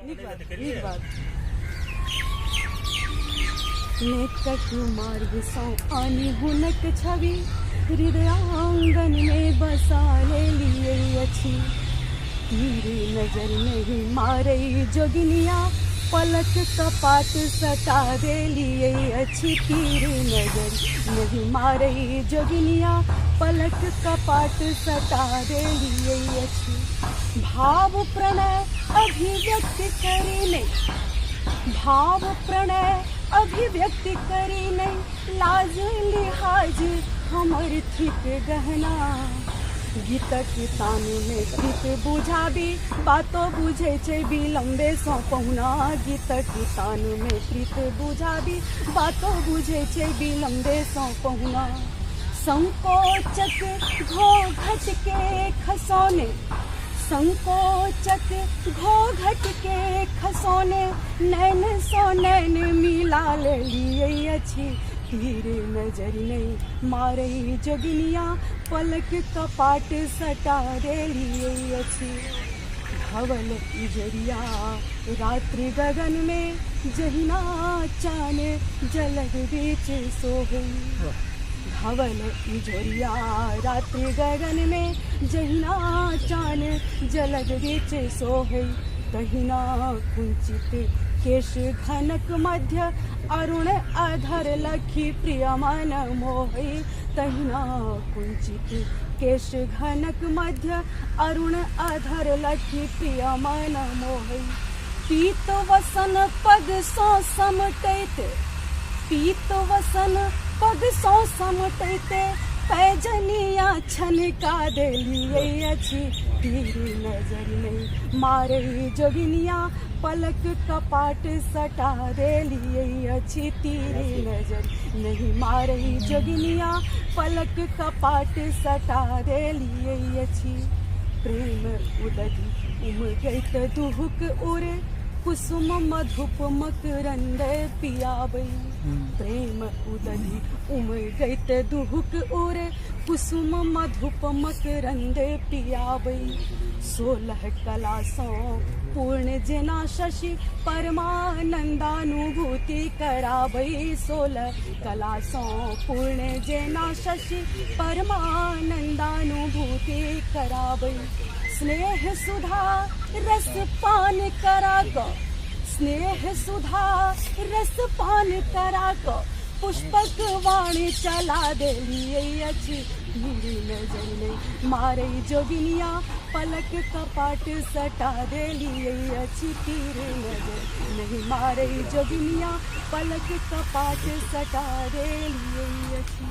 नीक बात। नेकट मार्ग सौ आनी हुनक छवि हृदयांगन में बसा ले लिए अछि। तीर नजर नहीं मारई जोगिनिया पलक कपाट सटा दे लिए अच्छी। तीर नजर नहीं मारई जोगिनिया पलक कपाट सटा दे लिए अच्छी। भाव प्रणय अभिव्यक्ति करी नहीं, भाव प्रणय अभिव्यक्ति करी नहीं, लाज लिहाज हमर थिक गहना। गीतक तान में प्रीत बुझाबी बातो बुझे छे विलम्बे सौ पहुना। गीतक तान में प्रीत बुझाबी बातो बुझे छे विलम्बे सौ पहुना। संकोचक घोघट के खसोने, संकोचक घोघट के खसोने, नैन सो नैन मिला ले लिए अछि। तीर नजर नहीं मारई जोगिनिया पलक कपाट सटा दे लिए अछि। धवल इजरिया रात्रि गगन में जहिना चान जलग बीच सोहई। धवल इजरिया रात्रि गगन में जहिना चान जलग बीच सोहई। तहिना कुंचित केश घनक मध्य अरुण अधर लखी प्रिय मन मोहि। तहिना कुंचित केश घनक मध्य अरुण अधर लखी प्रिय मन मोहि। पीत वसन पग सो समटैते, पीत वसन पग सो समटैते, पैजनिया छनका दे लिए अछि। तीर नजर नहीं मारई जोगिनिया पलक कपाट सटा दे लिए अछि। तीर नजर नहीं मारई जोगिनिया पलक कपाट सटा दे लिए अछि। प्रेम उदधि उमगैत दुहुक उरे, कुसुम मधुप मकरंद पियाबै। प्रेम उदधि उमगैत दुहुक उरे, कुसुम मधुप मकरंद पियाबै। 16 कला सौ पूर्ण जेना शशि परमानंदानुभूति कराबै। 16 कला सौ पूर्ण जेना शशि परमानंदानुभूति कराबै। स्नेह सुधा रस पान करा क, स्नेह सुधा रस पान करा क, पुष्पक वाणी चला दे लिए अछि। तीर नजर नहीं मारई जोगिनिया पलक कपाट सटा दे लिए अछि। तीर नजर नहीं मारई जोगिनिया पलक कपाट सटा दे लिए अछि।